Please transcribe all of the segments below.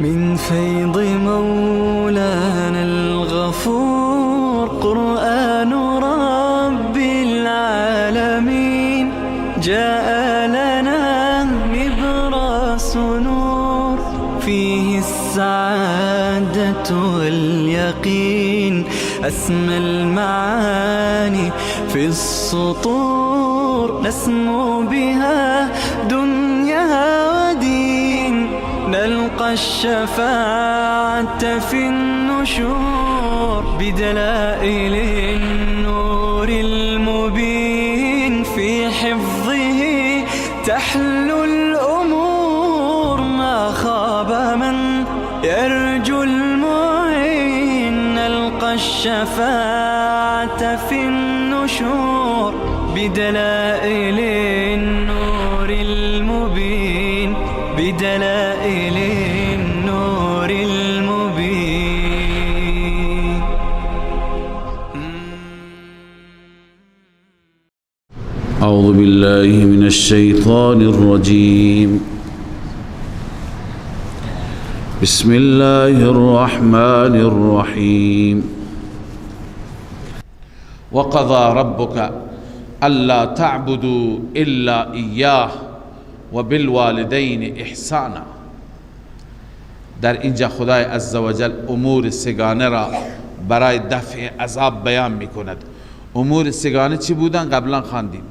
من فيض مولانا الغفور قرآن رب العالمين جاء لنا نبراس نور فيه السعادة واليقين أسمى المعاني في السطور نسمو بها دنيا ودين نلقى الشفاعة في النشور بدلائل النور المبين في حفظه تحلو الأمور ما خاب من يرجو المعين نلقى الشفاعة في النشور بدلائل النور المبين بدلائل النور المبين. أعوذ بالله من الشيطان الرجيم. بسم الله الرحمن الرحيم. وقضى ربك ألا تعبدوا إلا إياه وبالوالدين احسانا. در اینجا خدای عزوجل امور سگانه را برای دفع عذاب بیان می کند. امور سگانه چی بودن؟ قبلا خواندیم.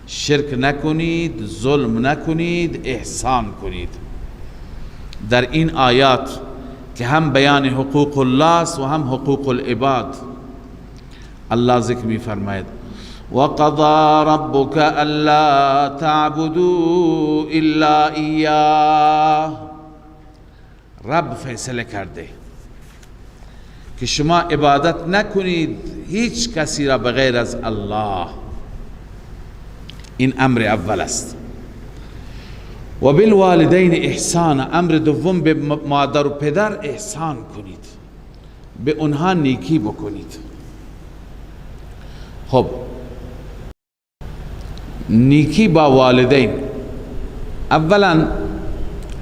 شرک نکنید، ظلم نکنید، احسان کنید. در این آیات که هم بیان حقوق الله است و هم حقوق العباد الله ذکر می فرماید وقضى ربك ألا تعبدوا إلا إياه. رب فیصله کرده که شما عبادت نکنید هیچ کسی را بغیر از الله. این امر اول است. و بالوالدین احسانا، امر دوم به مادر و پدر احسان کنید، به اونها نیکی بکنید. خب نیکی با والدین، اولا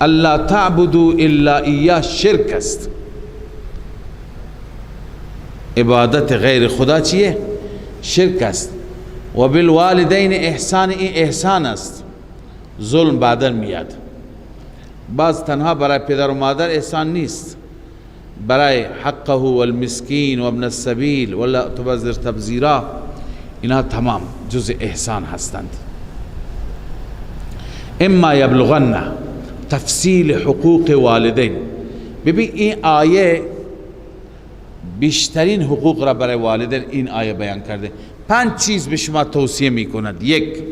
الا تعبدوا الا ایاه شرک است. عبادت غیر خدا چیه؟ شرک است. و بالوالدین احسان، این احسان است. ظلم بعدا میاد. باز تنها برای پدر و مادر احسان نیست، برای حقه و المسکین و ابن السبیل ولا تبذر تبذیرا، اینا تمام جزء احسان هستند. اما یبلغن، تفصیل حقوق والدین. ببین این آیه بیشترین حقوق را برای والدین این آیه بیان کرده. 5 چیز به شما توصیه می کند. 1.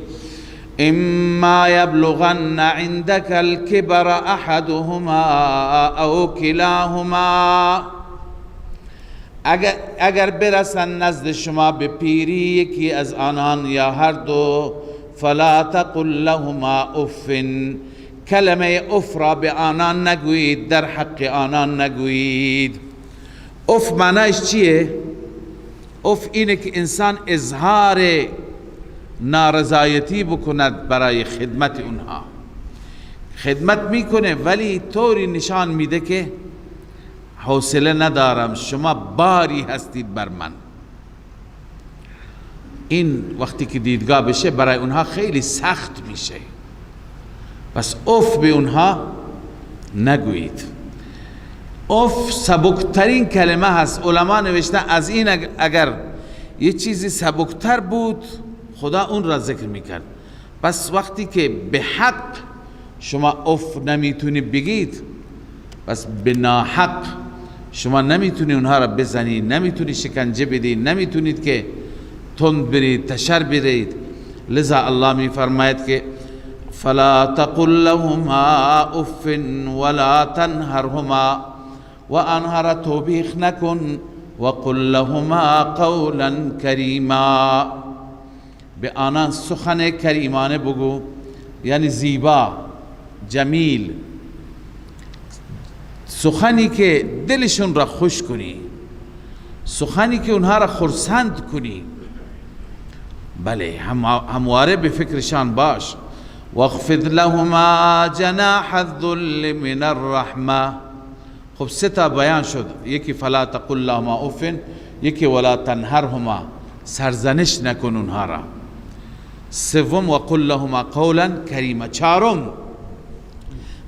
اما یبلغن عندك الكبر احدهما او کلاهما، اگر برسن نزد شما به پیری یکی از آنان یا هر دو، فلا تقل لهما اف، کلمه اف را به آنان نگویید، در حق آنان نگویید. اف معنیش چیه؟ اف اینه که انسان اظهار نارضایتی بکند برای خدمت اونها. خدمت میکنه ولی طوری نشان میده که حوصله ندارم، شما باری هستید بر من. این وقتی که دیدگاه بشه برای اونها خیلی سخت میشه. پس اف به اونها نگویید. اف سبکترین کلمه هست. علما نوشتن از این اگر یه چیزی سبکتر بود خدا اون را ذکر میکرد. پس وقتی که به حق شما اف نمیتونی بگید، پس به ناحق شما نمیتونی اونها را بزنید، نمیتونی شکنجه بدید، نمیتونید که تند برید، تشر برید. لذا الله میفرماید که فلا تقل لهما اف ولا تنهرهما، و آنها را توبیخ نکن، و قل لهما قولا کریما، به آنان سخن کریمانه بگو، یعنی زیبا، جمیل، سخنی که دلشون را خوش کنی، سخنی که اونها را خرسند کنی. بله، همواره به فکرشان باش. واخفض لهما جناح الذل من الرحمه، خب سه تا بیان شد، یکی فلا تقل لهما اف، یکی ولا تنهرهما، سرزنش نکن اونها را، سوم وقل لهما قولا کریما، چهارم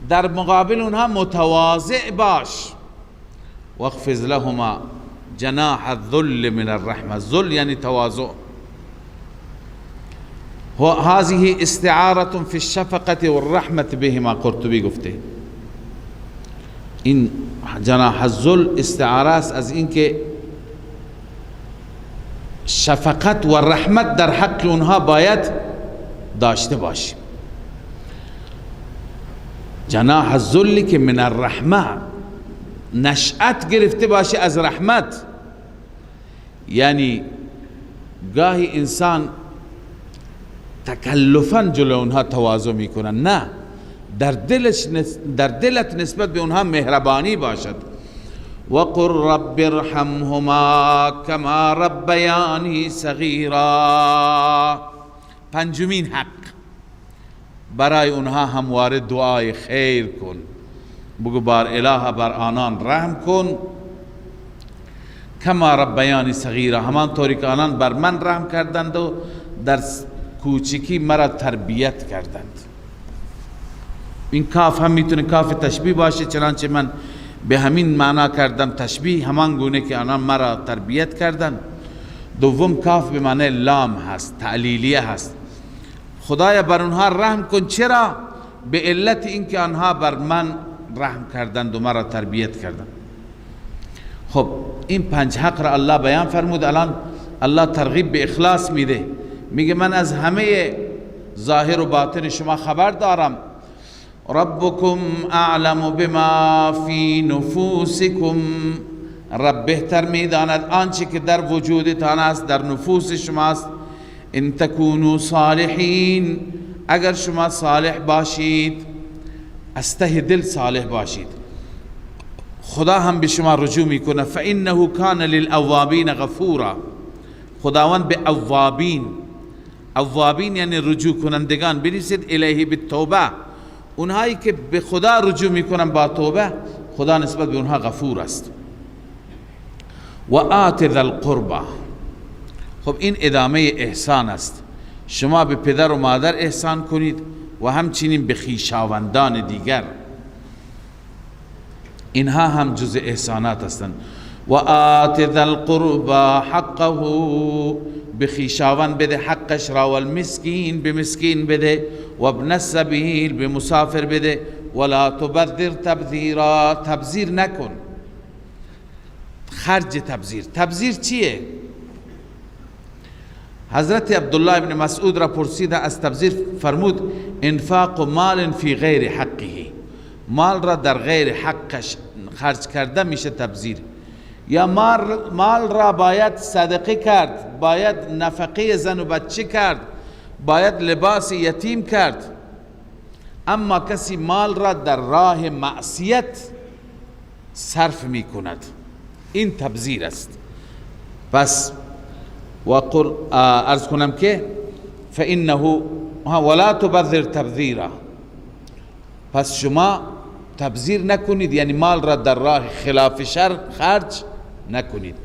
در مقابل اونها متواضع باش، واخفض لهما جناح الذل من الرحمه، ذل یعنی تواضع. هذه استعاره في الشفقه والرحمه بهما، قرطبی گفته این جناح الذل استعاره است از اینکه شفقت و رحمت در حق اونها باید داشته باشیم. جناح الذل که من الرحمه، نشأت گرفته باشه از رحمت. یعنی گاهی انسان تکلفاً جلو اونها تواضع میکنن، نه، در دلت نسبت به اونها مهربانی باشد. وقل رب ارحمهما كما ربياني صغيرا. پنجمین حق، برای اونها همواره دعای خیر کن، بگو بار اله بر آنان رحم کن، کما ربیانی صغیرا، همان طوری که آنان بر من رحم کردند و در کوچکی مرا تربیت کردند. این کاف هم میتونه کاف تشبیه باشه، چنانچه من به همین معنا کردم تشبیه، همان گونه که آنان مرا تربیت کردند. دوم کاف به معنی لام هست، تعلیلیه هست، خدایا بر اونها رحم کن. چرا؟ به علت اینکه آنها بر من رحم کردند و مرا تربیت کردند. خب این پنج حق را الله بیان فرمود. الان الله ترغیب به اخلاص میده، میگه من از همه ظاهر و باطن شما خبر دارم. ربکم اعلم بما فی نفوسکم، رب بهتر میداند آنچه که در وجودتان است، در نفوس شماست. ان تکونوا صالحین، اگر شما صالح باشید، از ته دل صالح باشید، خدا هم به شما رجوع میکنه. فانه کان للاوابین غفورا، خداوند به اوابین یعنی رجوع کنندگان، بنویسید الیه بالتوبه، اونهایی که به خدا رجوع میکنن با توبه، خدا نسبت به اونها غفور است. و آت ذا القربى، خب این ادامه احسان است. شما به پدر و مادر احسان کنید و همچنین به خویشاوندان دیگر، اینها هم جز احسانات هستند. و آت ذا القربى حقه، به خویشاوند بده حقش را، و المسکین، به مسکین بده، و ابن السبیل، به مسافر بده. ولا تبذر تبذیرا، تبذیر نکن، خرج تبذیر چیه؟ حضرت عبدالله ابن مسعود را پرسیده از تبذیر، فرمود انفاق مال فی غیر حقه، مال را در غیر حقش خرج کرده میشه تبذیر. یا مال را باید صدقه کرد، باید نفقه زن و بچه کرد، باید لباس یتیم کرد، اما کسی مال را در راه معصیت صرف می کند، این تبذیر است. پس ارز کنم که فانه ولا تبذر تبذیرا، پس شما تبذیر نکنید، یعنی مال را در راه خلاف شر خرج نکنید.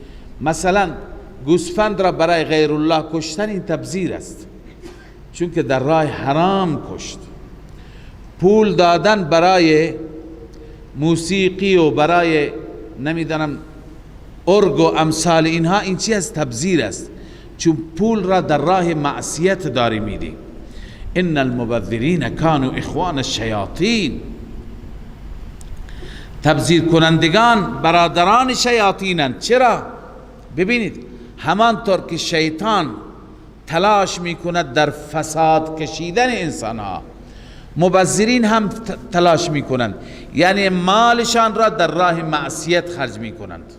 مثلا گوسفند را برای غیر الله کشتن، این تبذیر است، چون که در راه حرام کشت. پول دادن برای موسیقی و برای نمیدانم ارگ و امثال اینها، این چی از تبذیر است، چون پول را در راه معصیت داری میدی. ان المبذرین کانوا اخوان الشیاطین، تبذیر کنندگان برادران شیاطینند. چرا؟ ببینید همانطور که شیطان تلاش میکند در فساد کشیدن انسان ها، مبذرین هم تلاش میکنند، یعنی مالشان را در راه معصیت خرج میکنند.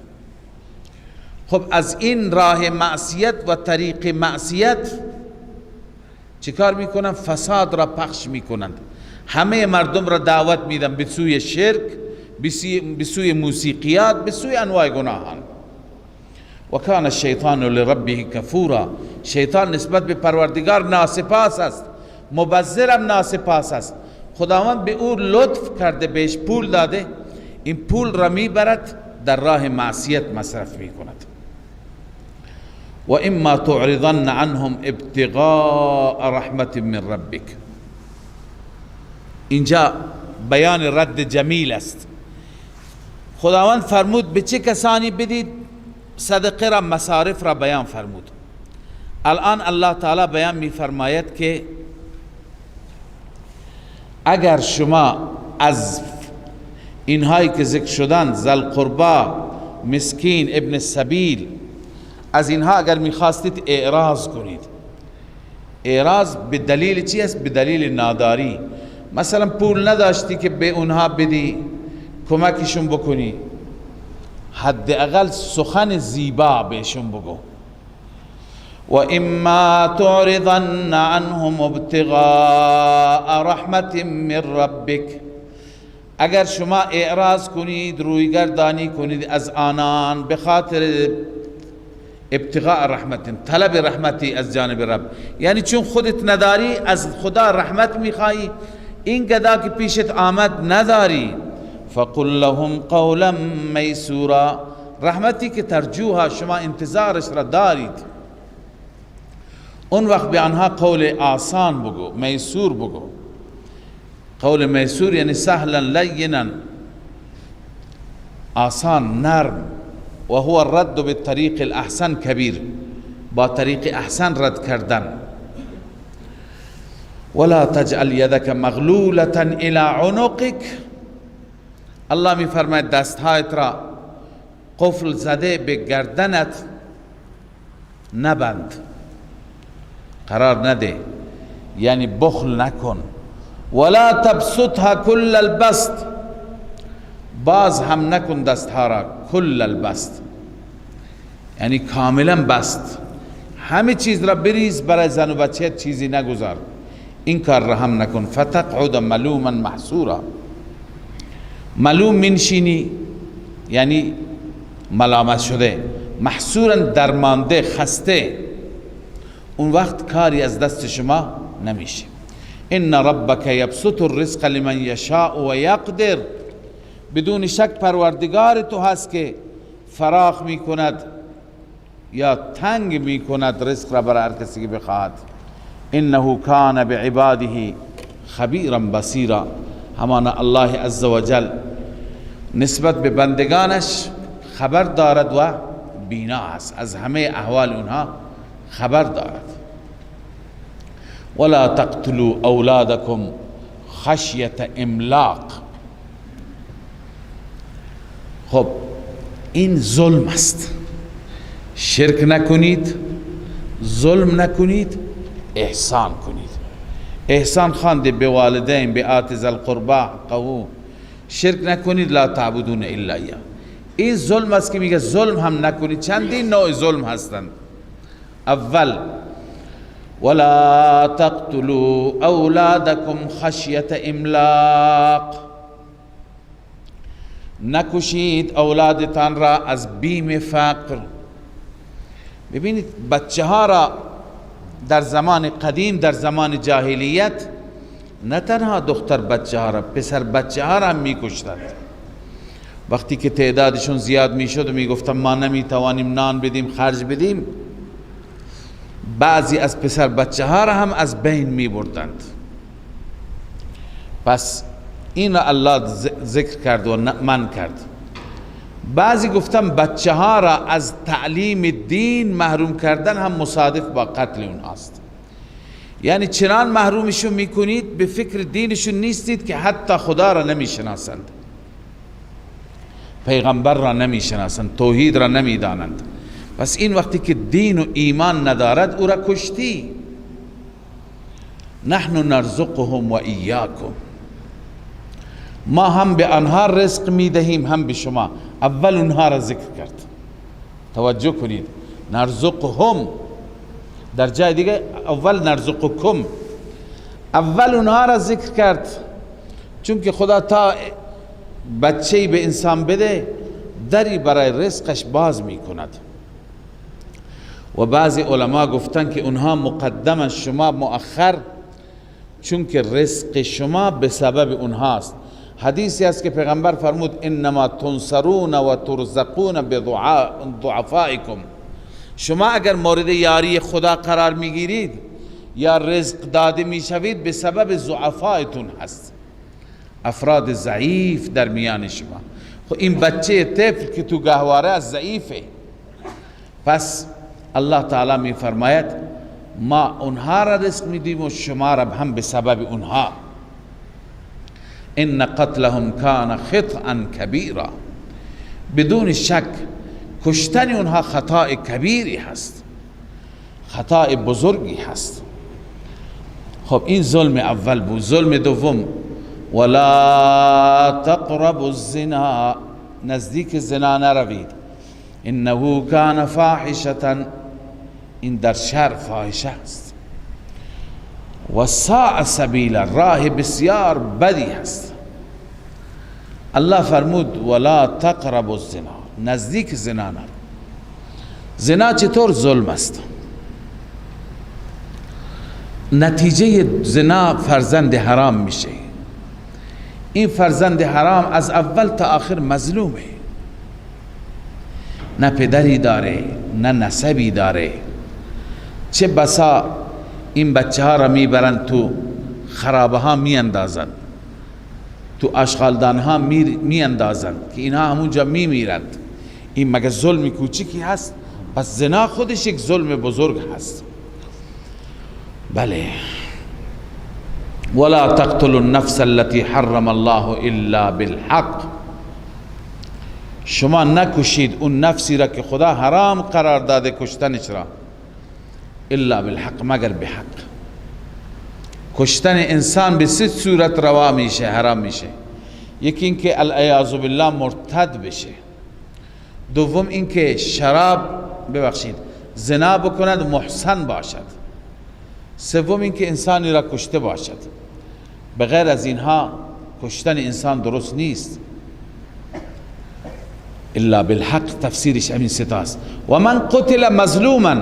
خب از این راه معصیت و طریق معصیت چیکار میکنند؟ فساد را پخش میکنند، همه مردم را دعوت میدن به سوی شرک، به سوی موسیقیات، به سوی انواع گناهان. و کان الشیطان لربه کفورا، شیطان نسبت به پروردگار ناسپاس است، مبذرم ناسپاس است. خداوند به او لطف کرده، بهش پول داده، این پول را میبرد در راه معصیت مصرف میکند. و اما تعرضن عنهم ابتغاء رحمت من ربک، اینجا بیان رد جمیل است. خداوند فرمود به چه کسانی بدید صدقه را، مصارف را بیان فرمود. الان الله تعالی بیان می فرماید که اگر شما از اینهایی که ذکر شدن، ذل قربا، مسکین، ابن السبیل، از اینها اگر میخواستید اعراض کنید، اعراض به دلیل چی است؟ به دلیل ناداری. مثلا پول نداشتی که به اونها بدی، کمکشون بکنی، حداقل سخن زیبا بهشون بگو. و اما تعرضن عنهم ابتغاء رحمت من ربک، اگر شما اعراض کنید، رویگردانی کنید از آنان به خاطر ابتغاء رحمت، طلب رحمتی از جانب رب، یعنی چون خودت نداری از خدا رحمت میخوایی، این گدا که پیشت آمد نداری، فقل لهم قولا میسورا، رحمتی که ترجوها شما انتظارش را دارید، اون وقت به آنها قول آسان بگو، میسور بگو. قول میسور یعنی سهلا لینا، آسان، نرم. و هو الرد بالطریق الاحسن کبیر، با طریق احسن رد کردن. ولا تجعل یدک مغلولة الى عنقک، الله می فرماید دستهایت را قفل زده به گردنت نبند، قرار نده، یعنی بخل نکن. ولا تبسطها کل البسط، باز هم نکن دستها را کل البسط، یعنی کاملا بست، همه چیز را بریز برای زن و بچه، چیزی نگذار، این کار را هم نکن. فتقعد ملوما محسورا، ملوم منشینی یعنی ملامت شده، محسورا درمانده، خسته، اون وقت کاری از دست شما نمیشه. ان ربک یبسط الرزق لمن یشاء و یقدر، بدون شک پروردگار تو هست که فراخ می کند یا تنگ می کند رزق را برای هر کسی که بخواهد. انه کان بعباده خبیرا بصیرا، همانا الله عزوجل نسبت به بندگانش خبر دارد و بینا است، از همه احوال اونها خبر دارد. ولا تقتلوا اولادکم خشیت املاق، خب این ظلم است، شرک نکنید، ظلم نکنید، احسان کنید. احسان خوانده به والدین، به آت ذی القربی حقه، شرک نکنید، لا تعبدون الا ایاه. این ظلم است که میگه ظلم هم نکنید. چندین نوع ظلم هستند. اول ولا تقتلوا اولادکم خشیت املاق، نکشید اولادتان را از بیم فقر. ببینید بچه ها را در زمان قدیم، در زمان جاهلیت، نه تنها دختر بچه ها را، پسر بچه ها را هم میکشتند. وقتی که تعدادشون زیاد میشد و میگفتن ما نمیتوانیم نان بدیم، خرج بدیم، بعضی از پسر بچه ها را هم از بین میبردند. پس این الله ذکر کرد و من کرد. بعضی گفتم بچه ها را از تعلیم دین محروم کردن هم مصادف با قتل اونهاست. یعنی چنان محرومشون میکنید به فکر دینشون نیستید که حتی خدا را نمیشناسند، پیغمبر را نمیشناسند، توحید را نمیدانند. پس این وقتی که دین و ایمان ندارد او را کشتی. نحن نرزقهم و ایاکم، ما هم به آنها رزق میدهیم هم به شما. اول اونها را ذکر کرد، توجه کنید، نرزقهم. در جای دیگه اول نرزقکم، اول اونها را ذکر کرد، چون که خدا تا بچه‌ای به انسان بده دری برای رزقش باز میکند. و بعضی علما گفتن که اونها مقدم، شما مؤخر، چون که رزق شما به سبب اونهاست. حدیثی است که پیغمبر فرمود انما تنصرون و ترزقون بضعفائکم، شما اگر مورد یاری خدا قرار میگیرید یا رزق داده میشوید به سبب ضعفایتون هست، افراد ضعیف در میان شما. خب این بچه طفل که تو گهواره از ضعیفه، پس الله تعالی می فرماید ما اونها را رزق میدیم و شما را هم به سبب اونها. ان قتلهم کان خطئا کبیرا، بدون شک کشتن اونها خطای کبیری هست، خطای بزرگی هست. خب این ظلم اول بود. ظلم دوم ولا تقربوا الزنا، نزدیک زنا نروید، انه کان فاحشة، این در شر فاحشه است، و ساء سبیلا، راه بسیار بدی هست. الله فرمود ولا تقربوا الزنا، نزدیک زنا نرو. زنا چطور ظلم است؟ نتیجه زنا فرزند حرام میشه. این فرزند حرام از اول تا آخر مظلومه، نه پدری داره نه نسبی داره. چه بسا این بچه ها را میبرند تو خرابه ها میاندازند، تو اشغالدان ها میاندازند که اینها همونجا میمیرند. این مگه ظلم کوچکی هست؟ پس زنا خودش یک ظلم بزرگ هست. بله. ولا تقتلوا النفس التي حرم الله الا بالحق، شما نکشید اون نفسی را که خدا حرام قرار داده کشتنش را، الا بالحق، مگر به حق. کشتن انسان به سه صورت روا میشه، حرام میشه. یکی این که العیاذ بالله مرتد بشه، دوم این که زنا بکند محسن باشد، سوم این که انسانی را کشته باشد. بغیر از اینها کشتن انسان درست نیست. الا بالحق تفسیرش همین ستاست. و من قتل مظلوما،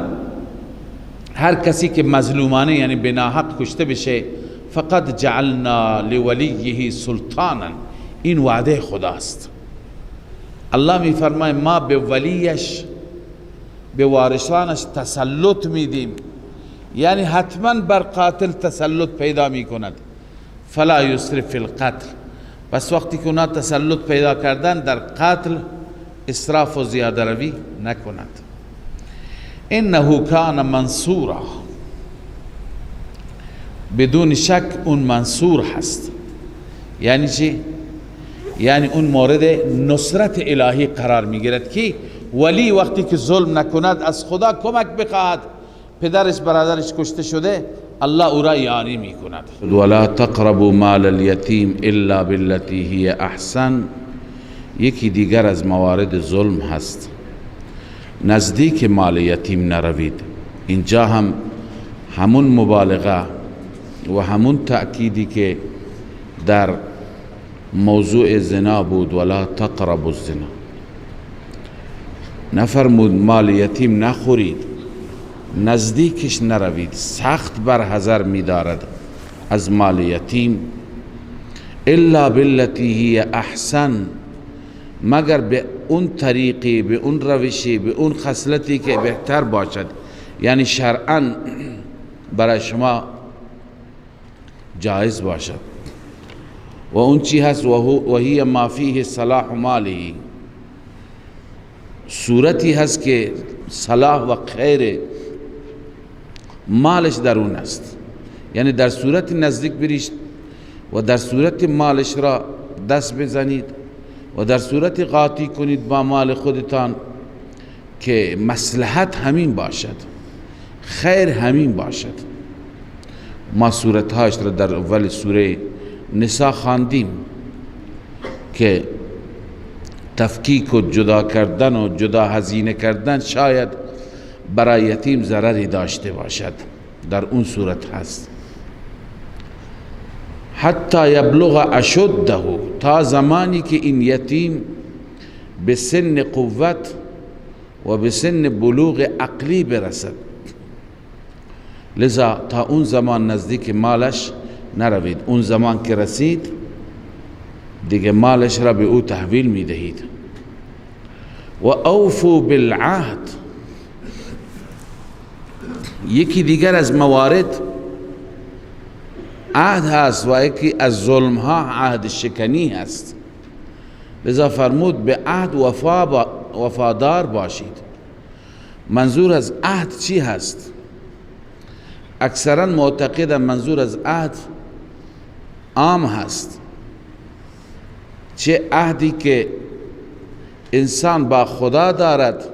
هر کسی که مظلومانه یعنی بناحق کشته بشه، فقد جعلنا لولیه سلطانا، این وعده خداست. الله می فرماید ما به ولیش، به وارثانش تسلط میدیم، یعنی حتما بر قاتل تسلط پیدا می کند. فلا یسرف فی القتل، پس وقتی که اونا تسلط پیدا کردن در قتل اسراف و زیاده روی نکند. انه کان منصورا، بدون شک اون منصور هست. یعنی چی؟ یعنی اون مورد نصرت الهی قرار میگیرد که ولی وقتی که ظلم نکند، از خدا کمک بخواهد، پدرش برادرش کشته شده، الله او را یاری میکند. ولا تقربوا مال الیتیم الا بالتی هی احسن، یکی دیگر از موارد ظلم هست، نزدیک مال یتیم نروید. اینجا هم همون مبالغه و همون تأکیدی که در موضوع زنا بود، ولا تقربوا الزنا، نفرمود مال یتیم نخورید، نزدیکش نروید، سخت بر حذر می‌دارد از مال یتیم. الا بالتی هی احسن، مگر به اون طریقی، به اون روشی، به اون خصلتی که بهتر باشد، یعنی شرعاً برای شما جایز باشد. و اون چی هست؟ و هی ما فیه صلاح مالی، صورتی هست که صلاح و خیر مالش در اون است. یعنی در صورت نزدیک بریشت و در صورت مالش را دست بزنید و در صورت قاطی کنید با مال خودتان که مصلحت همین باشد، خیر همین باشد. ما صورتهاش را در اول سوره نساء خواندیم که تفکیک و جدا کردن و جدا هزینه کردن شاید برای یتیم ضرری داشته باشد، در اون صورت هست. حتی یبلغ اشده، تا زمانی که این یتیم به سن قوت و به سن بلوغ عقلی برسد، لذا تا اون زمان نزدیک مالش نروید. اون زمان که رسید دیگه مالش را به او تحویل می دهید. و اوفو بالعهد، یکی دیگر از موارد عهد هست و یکی از ظلم ها عهد شکنی هست. لذا فرمود به عهد وفادار باشید. منظور از عهد چی هست؟ اکثرا معتقدم منظور از عهد عام هست، چه عهدی که انسان با خدا دارد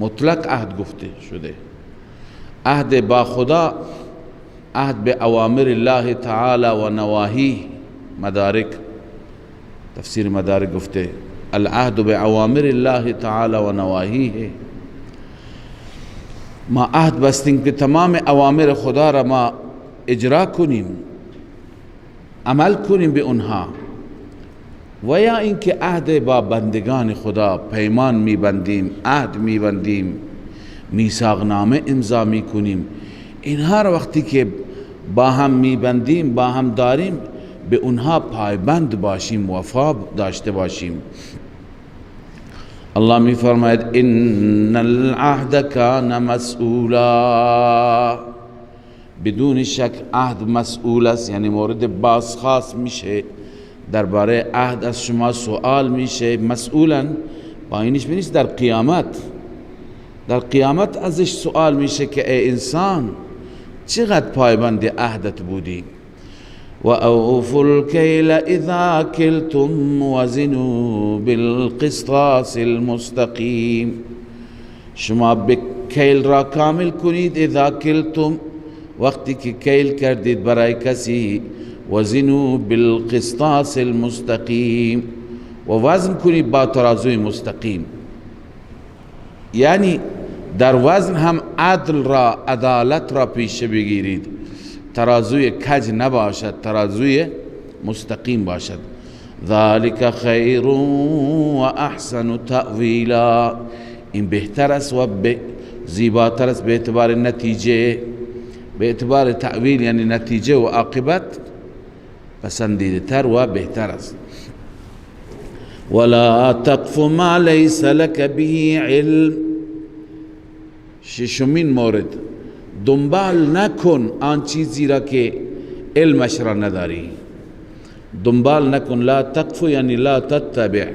مطلق عهد گفته شده. عهد با خدا، عهد به اوامر الله تعالی و نواهی. مدارک، تفسیر مدارک گفته العهد به اوامر الله تعالی و نواهیه. ما عهد بستیم که تمام اوامر خدا را ما اجرا کنیم، عمل کنیم به اونها. و یا اینکه عهد با بندگان خدا پیمان میبندیم، عهد میبندیم، میثاقنامه امضا میکنیم. اینها را وقتی که با هم میبندیم، با هم داریم، به اونها پایبند باشیم، وفا داشته باشیم. الله می فرماید ان العهد کان مسئولا، بدون شک عهد مسئول است، یعنی مورد بازخواست میشه. درباره عهد از شما سوال میشه. مسئولا با اینش نیست، در قیامت ازش سوال میشه که ای انسان چقدر پایبند عهدت بودی. و اوفوا الکیل اذا کلتم وزنوا بالقسطاس المستقیم، شما به کیل را کامل کنید. اذا کلتم، وقتی که کیل کردید برای کسی، وزنوا بالقسطاس المستقیم، و وزن کنید با ترازوی مستقیم. یعنی در وزن هم عدل را، عدالت را پیش بگیرید. ترازوی کج نباشد، ترازوی مستقیم باشد. ذالک خیر و احسن تأویلا، این بهتر است و زیباتر است به اعتبار نتیجه. به اعتبار تأویل یعنی نتیجه و عاقبت پسندیده تر و بهتر است. ولا تقف ما لیس لك به علم، ششمین مورد، دنبال نکن آن چیزی را که علمش را نداری. دنبال نکن، لا تقف یعنی لا تتبع.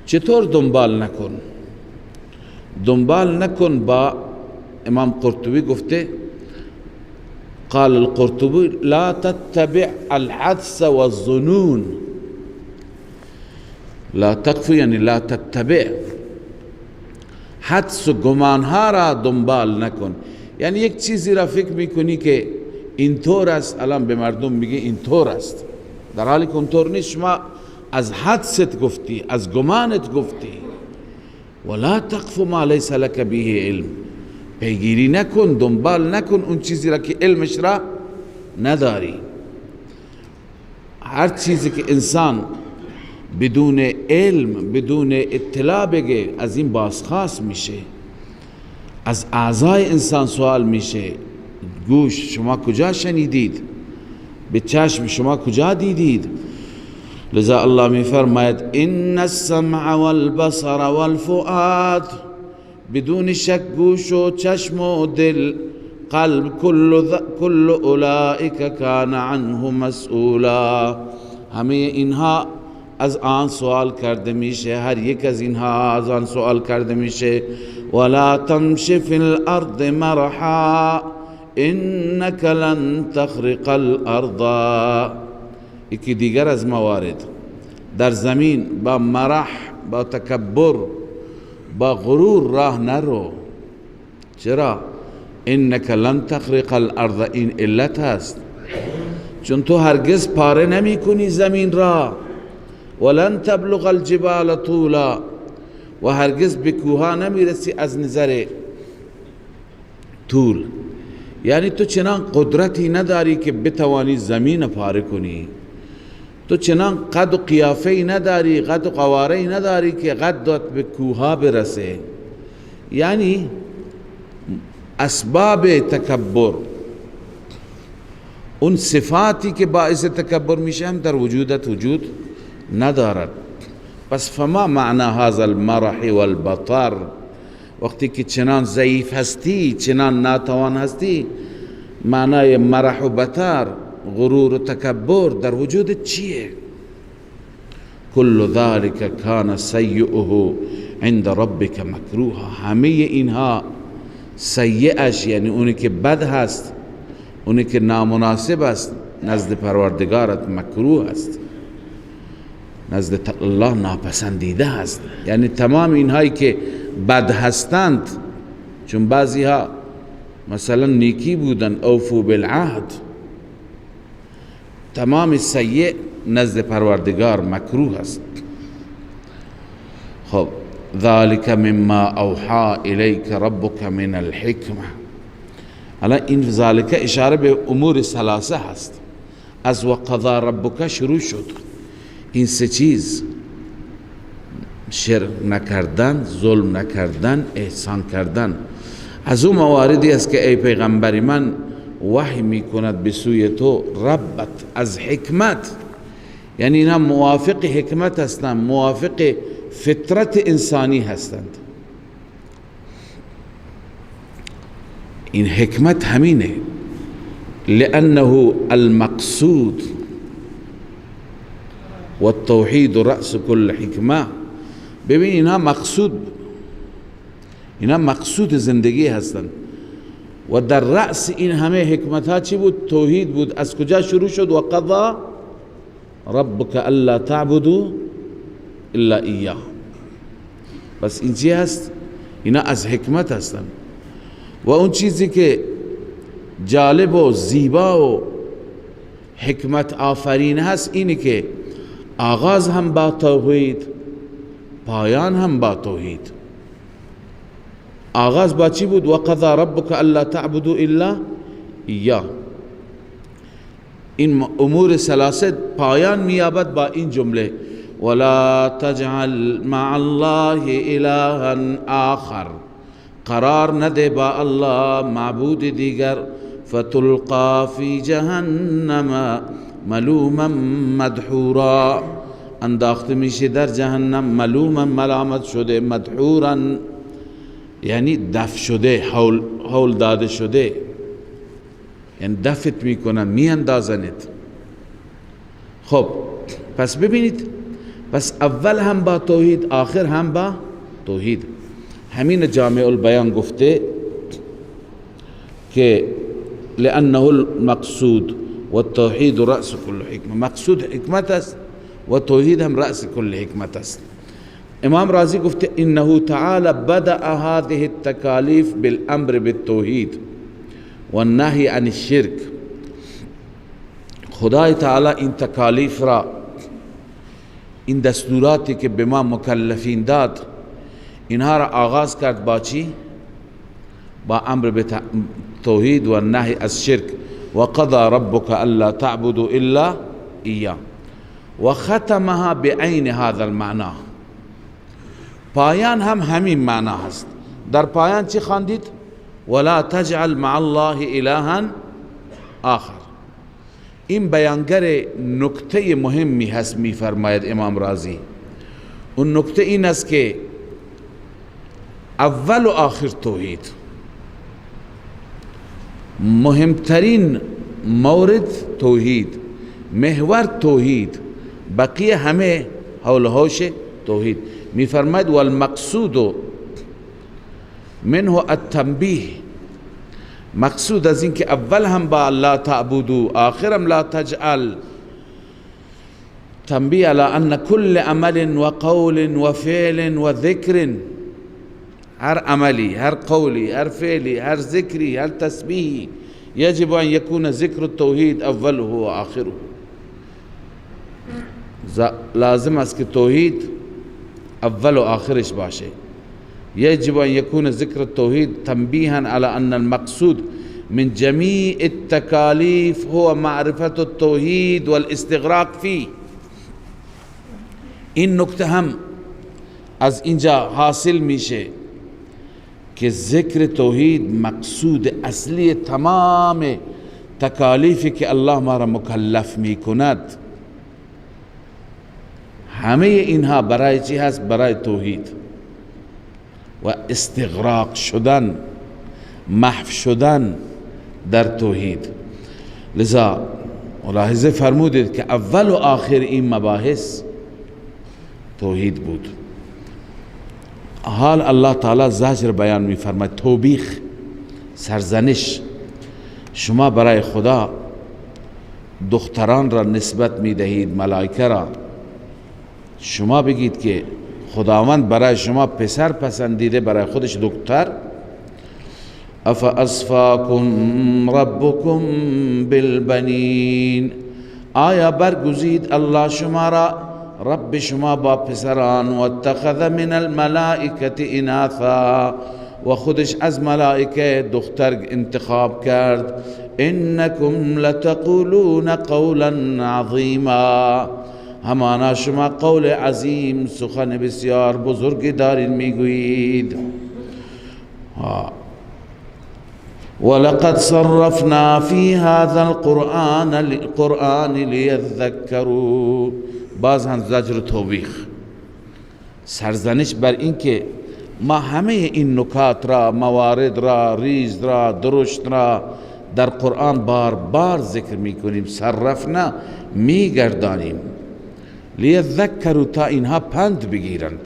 چطور دنبال نکن؟ دنبال نکن با امام قرطبی گفته، قال القرطبی لا تتبع الحدس والظنون. لا تقف یعنی لا تتبع، حدس و گمانها را دنبال نکن. یعنی یک چیزی را فکر میکنی که اینطور است، الان به مردم میگه اینطور است، در حالی که اونطور نیست. شما از حدست گفتی، از گمانت گفتی. ولا تقف ما لیس لك به علم، پیگیری نکن، دنبال نکن اون چیزی را که علمش را نداری. هر چیزی که انسان بدون علم، بدون اطلاع بگه، از این بازخواست میشه. از اعضای انسان سوال میشه. گوش شما کجا شنیدید؟ به چشم شما کجا دیدید؟ لذا الله می فرماید ان السمع والبصر والفؤاد، بدون شک گوش و چشم و دل، قلب، کل اولئک کان عنه مسئولا، همه اینها از آن سوال کرده میشه. هر یک از اینها از آن سوال کرده میشه. ولا تمش فی الارض مرحا انک لن تخرق الارض. یکی دیگر از موارد، در زمین با مرح، با تکبر، با غرور راه نرو. چرا؟ انک لن تخرق الارض، این علت هست، چون تو هرگز پاره نمی کنی زمین را. ولن تبلغ الجبال طولا، و هرگز به کوها نمیرسی از نظر طول. یعنی تو چنان قدرتی نداری که بتوانی زمین پاره کنی. تو چنان قد و قیافه‌ای نداری، قد و قواره‌ای نداری که قدت به کوها برسه. یعنی اسباب تکبر، اون صفاتی که باعث تکبر میشه هم در وجودت وجود ندارد. پس فما معنی هذا المرح والبطر، وقتی که چنان ضعیف هستی، چنان ناتوان هستی، معنای مرح و بطر، غرور و تکبر در وجودت چیه؟ کل ذلك کان سیئه عند ربک مکروها، همه اینها سیئش یعنی اونی که بد هست، اونی که نامناسب است، نزد پروردگارت مکروه است، نزد الله ناپسندیده است. یعنی تمام اینهایی که بد هستند، چون بعضی ها مثلا نیکی بودن، اوفو بالعهد، تمام سیء نزد پروردگار مکروه است. خب ذلك مما اوحى الیک ربک من الحکمه، الان این ذالک اشاره به امور ثلاثه هست. از وقضا ربک شروع شد، این سه چیز، شرک نکردن، ظلم نکردن، احسان کردن، از اون مواردی است که ای پیغمبر من وحی میکند به سوی تو ربت از حکمت، یعنی اینا موافق حکمت هستند، موافق فطرت انسانی هستند. این حکمت همینه، لأنه المقصود والتوحید رأس كل حکمه. ببین اینا مقصود زندگی هستند و در رأس این همه حکمت ها چی بود؟ توحید بود. از کجا شروع شد؟ و قضا ربک الا تعبدوا الا ایاه. بس این چی هست؟ اینا از حکمت هستند. و اون چیزی که جالب و زیبا و حکمت آفرین هست اینی که آغاز هم با توحید، پایان هم با توحید. آغاز با چی بود؟ و قضا ربک الا تعبدوا الا ایاه. این امور ثلاثه پایان میابد با این جمله ولا تجعل مع الله الها آخر، قرار نده با الله معبود دیگر، فتلقا فی جهنم ملوما مدحورا، انداخته میشه در جهنم ملوما ملامت شده، مدحورا یعنی دفع شده، حول داده شده، یعنی دفت میکنن، میاندازنت. خب پس ببینید، پس اول هم با توحید، آخر هم با توحید. همین جامع البیان گفته که لأنه المقصود والتوحید رأس كل حکمه، مقصود حکمت است و توحید هم رأس كل حکمت است. امام رازی گفته انه تعالی بدأ هذه التکالیف بالامر بالتوحید والنهی عن الشرک. خدای تعالی این تکالیف را، این دستوراتی که به ما مکلفین داد، اینها را آغاز کرد با چی؟ با امر به توحید و نهی از شرک. و قضا ربک الا تعبدوا الا ایاه و ختمها بعین هذا المعنى. پایان هم همین معنی هست. در پایان چی خواندید؟ ولا تجعل مع الله الها آخر. این بیانگر نکته مهمی هست، میفرماید امام رازی. اون نکته این است که اول و آخر توحید، مهمترین مورد توحید، محور توحید، بقیه همه حول حوش توحید. میفرماید والمقصود منه التنبیه، مقصود از این که اول هم با لا تعبدو، آخرم لا تجعل، تنبیه على ان كل عمل و قول و فعل و ذکر، هر عملی، هر قولی، هر فعلی، هر ذکری، هر تسبیحی یجب ان یکون ذکر التوحید اوله و آخره. لازم است که توحید اول و آخرش باشه. يجب أن يكون ذكر التوحيد تنبيها على أن المقصود من جميع التكاليف هو معرفة التوحيد والاستغراق فيه. این نکته هم از اینجا حاصل میشه که ذکر توحید مقصود اصلی تمام تکالیفی که الله ما را مکلف می کند، همه اینها برای چی هست؟ برای توحید و استغراق شدن، محو شدن در توحید. لذا ملاحظه فرمودید که اول و آخر این مباحث توحید بود. حال الله تعالی زجر بیان می فرماید، توبیخ، سرزنش. شما برای خدا دختران را نسبت می دهید، ملائکه را. شما بگید که خداوند برای شما پسر پسندیده، برای خودش دختر. افاصفاکم ربکم بالبنین، آیا برگزید الله شما را، رب شما با پسران، و اتخذ من الملائکة اناثا، و خودش از ملائکه دختر انتخاب کرد. انکم لتقولون قولا عظیما، همانا شما قول عظیم، سخن بسیار بزرگ دارین میگویید. ولقد صرفنا في هذا القرآن ليذكروا، باز هم زجر توبیخ، سرزنش بر این که ما همه این نکات را، موارد را، ریز را، درشت را در قرآن بار بار ذکر می کنیم، صرفنا می گردانیم، لیذکروا، تا اینها پند بگیرند،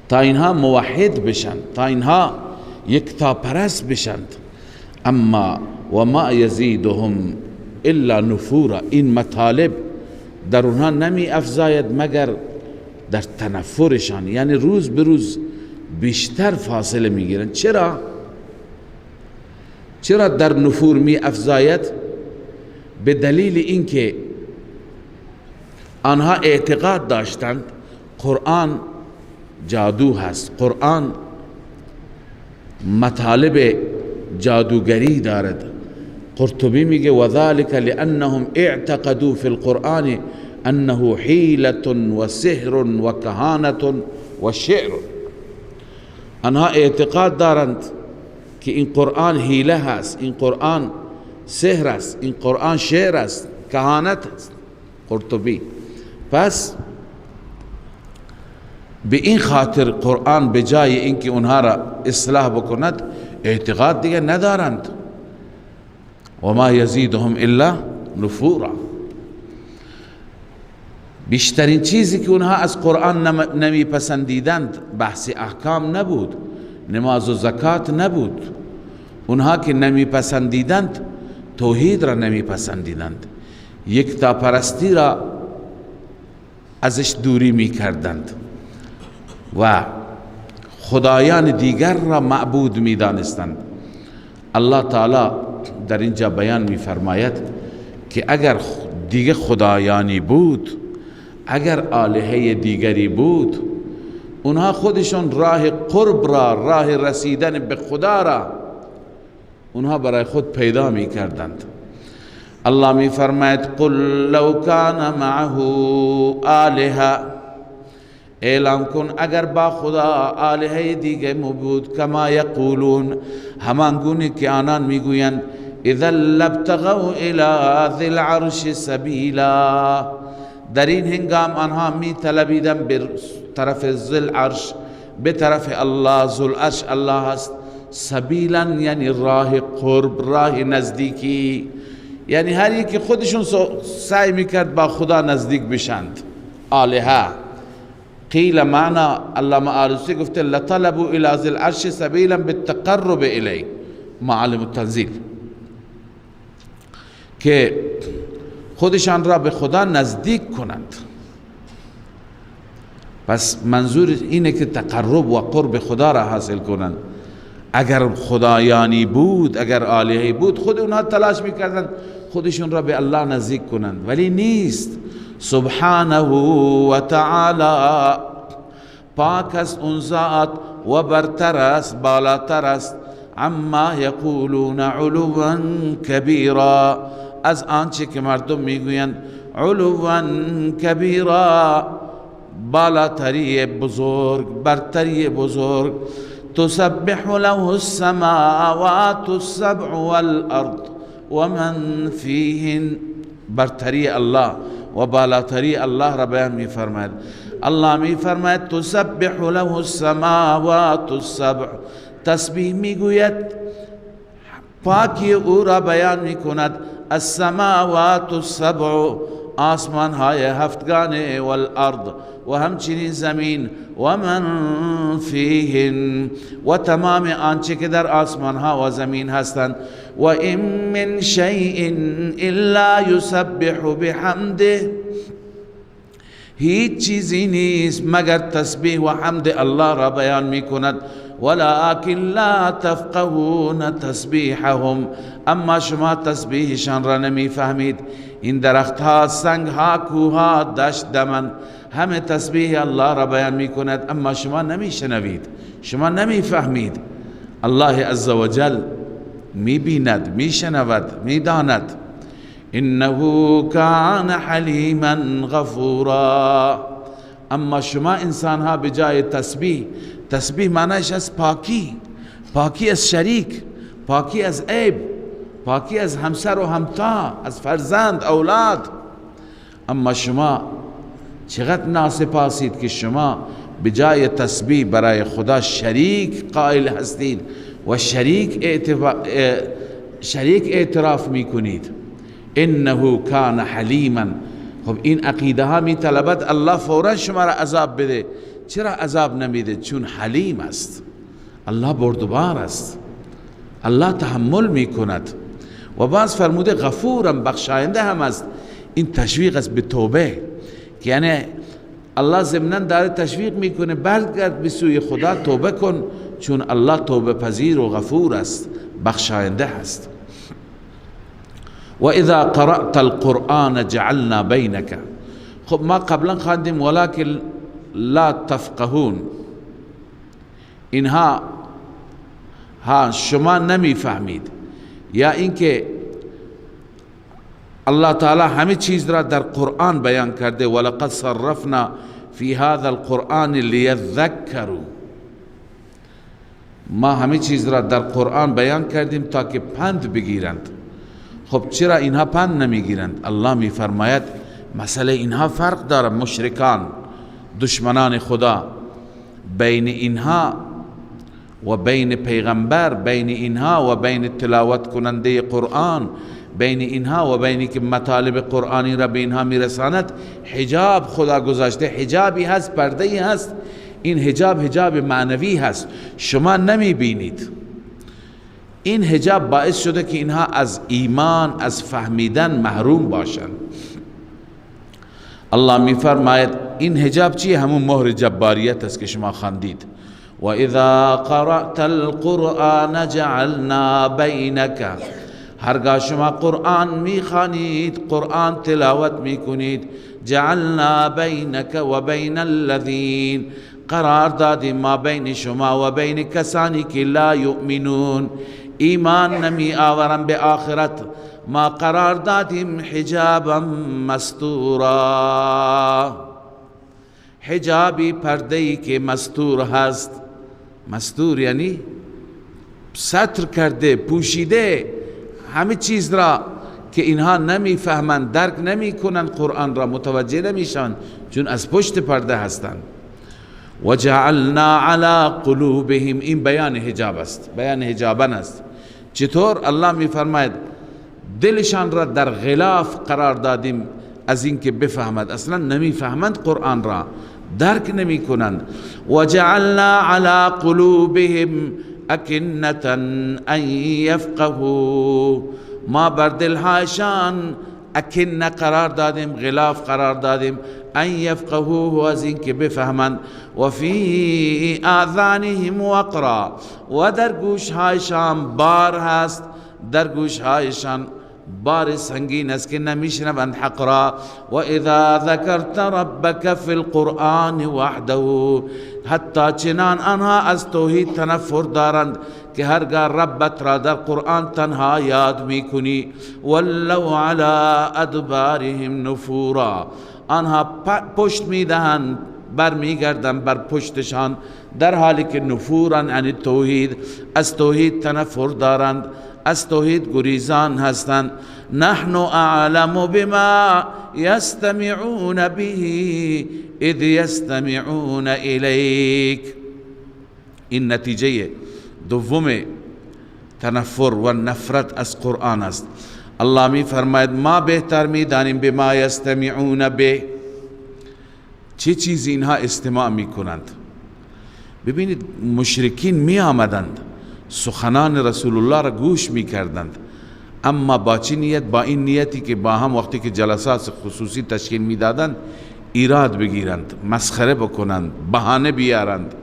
تا اینها موحد بشند، تا اینها یکتا پرست بشند. اما و ما یزیدهم الا نفورا، این مطالب در اونها نمی افزاید مگر در تنفرشان، یعنی روز به روز بیشتر فاصله می گیرند. چرا در نفور می افزاید؟ به دلیل اینکه آنها اعتقاد داشتند قرآن جادو هست، قرآن مطالب جادوگری دارد. قرطبی میگه وذلك لانهم اعتقدوا في القرآن انه حیلة و سحر و کهانة و شعر. آنها اعتقاد دارند که این قرآن حیله هست، این قرآن سحر است، این قرآن شعر است، کهانت است. قرطبی پس به این خاطر قرآن به جای اینکه اونها را اصلاح بکند اعتقاد دیگه ندارند. و ما یزیدهم الا نفورا، بیشترین چیزی که اونها از قرآن نمی پسندیدند بحث احکام نبود، نماز و زکات نبود. اونها که نمی پسندیدند توحید را نمی پسندیدند، یکتا پرستی را ازش دوری می کردند و خدایان دیگر را معبود می دانستند. الله تعالی در اینجا بیان می فرماید که اگر دیگه خدایانی بود، اگر آلهه دیگری بود، اونها خودشون راه قرب را، راه رسیدن به خدا را اونها برای خود پیدا می کردند. الله می فرماید قل لو کان معه آلهه، اعلام کن اگر با خدا آلهه دیگه موجود، کما یقولون، همان گونه که آنان میگویند، اذا لابتغوا الی ذی العرش سبیلا، در این هنگام آنها می طلبیدن به طرف ذی العرش، به طرف الله. ذی العرش الله هست. سبیلا یعنی راه قرب، راه نزدیکی، یعنی هر یکی خودشون سعی میکرد با خدا نزدیک بشند. آلهه قیل معنا علامه آلوسی گفته لطلبوا الی ذی العرش سبیلا بالتقرب الیه، معالم التنزیل، که خودشان را به خدا نزدیک کنند. پس منظور اینه که تقرب و قرب خدا را حاصل کنند. اگر خدایانی بود، اگر آلهه بود، خود اونها تلاش میکردند خودشون را به الله نزدیک کنند، ولی نیست. سبحانه و تعالی، پاک است اون ذات و برتر است، بالاتر است، عما یقولون علوا کبیرا، از آنچه که مردم میگویند، علوا کبیرا، بالاتری بزرگ، برتری بزرگ. تسبح له السماوات السبع والارض و من فیهن، برتری الله و بالاتری الله را بیان می فرماید. الله می فرماید تسبح له السماوات السبع، تسبیح می گوید، پاکی او را بیان می کند. السماوات السبع، آسمان های هفتگانه، والارض، و همچنین زمین، و من فیهن، و تمام آنچه که در آسمان ها و زمین هستند. و این من شیء الا یسبح بحمده، هیچ چیزی نیست مگر تسبیح و حمد الله را بیان می کند. ولكن لا تفقهون تسبیحهم، اما شما تسبیحشان را نمی فهمید. این درخت ها، سنگ ها، کوه ها، دشت دمن، همه تسبیح الله را بیان می کند، اما شما نمی شنوید، شما نمی فهمید. الله عزوجل می بیند، می شنود، می داند. انه کان حلیما غفورا. اما شما انسان ها بجای تسبیح، تسبیح معنیش از پاکی، پاکی از شریک، پاکی از عیب، پاکی از همسر و همتا، از فرزند اولاد. اما شما چقدر ناسپاسید که شما بجای تسبیح برای خدا شریک قائل هستید و شریک اعتراف میکنید. انه کان حلیما. خب این عقیده ها می طلبد الله فورا شما را عذاب بده. چرا عذاب نمیده؟ چون حلیم است، الله بردبار است، الله تحمل می کند. و باز فرموده غفورم، بخشاینده هم است. این تشویق است به توبه، که یعنی الله ضمناً داره تشویق میکنه برگرد به سوی خدا، توبه کن، چون الله توبه پذیر و غفور است، بخشاینده است. و اذا قرأت القرآن جعلنا بینک. خب ما قبلا خواندیم ولکن لا تفقهون، اینها شما نمی فهمید، یا اینکه الله تعالی همه چیز را در قرآن بیان کرده. ولقد صرفنا فی هذا القرآن لیذکروا، ما همه چیز را در قرآن بیان کردیم تا که پند بگیرند. خب چرا اینها پند نمیگیرند؟ الله می فرماید مسئله اینها فرق داره. مشرکان، دشمنان خدا، بین اینها و بین پیغمبر، بین اینها و بین تلاوت کننده قرآن، بین اینها و بین که مطالب قرآنی را به اینها میرساند حجاب خدا گذاشته. حجابی هست، پرده‌ای هست. این حجاب معنوی هست، شما نمی بینید. این حجاب باعث شده که اینها از ایمان، از فهمیدن محروم باشند. الله می فرماید این حجاب چیه؟ همون مهر جباریت است که شما خواندید. و اذا قرأت القرآن جعلنا بینک، هرگاه شما قرآن می خوانید، قرآن تلاوت می کنید، جعلنا بینک و بین الذین، قرار دادیم ما بین شما و بین کسانی که لا یؤمنون، ایمان نمی آورن به آخرت، ما قرار دادیم حجابا مستورا، حجابی پرده‌ای که مستور هست. مستور یعنی ستر کرده، پوشیده همه چیز را که اینها نمی فهمند، درک نمی کنند، قرآن را متوجه نمیشن، چون از پشت پرده هستند. و جعلنا علی قلوبهم، این بیان حجاب است، بیان حجابن است. چطور؟ الله می فرماید دلشان را در غلاف قرار دادیم از اینکه بفهمد، اصلا نمی فهمند قرآن را، درک نمی کنند. و جعلنا علی قلوبهم اکنة ان یفقهوا، ما بر دلهایشان اکنه قرار دادیم، غلاف قرار دادیم، ان یفقهوه، از این که بفهمند. و فی آذانهم وقرا، و در گوشهایشان بار هست، در گوشهایشان بار سنگین است که نمیشنوند حق را. و اذا ذکرت ربک فی القرآن وحده، حتی چنان آنها از توحید تنفر دارند که هرگاه ربت را در قرآن تنها یاد میکنی، ولوا علی ادبارهم نفورا، آنها پشت میدهند، بر میگردند بر پشتشان، در حالی که نفورا یعنی توحید، از توحید تنفر دارند. از توحید گریزان هستند. نحن اعلم بما یستمعون به اذ یستمعون الیک. این نتیجه دوم تنفر و نفرت از قرآن است. الله می فرماید ما بهتر می دانیم بما یستمعون به، چه چیزی اینها استماع می کنند. ببینید مشرکین می آمدند سخنان رسول الله را گوش می کردند، اما با چه نیت؟ با این نیتی که با هم وقتی که جلسات خصوصی تشکیل می دادند ایراد بگیرند، مسخره بکنند، بهانه بیارند.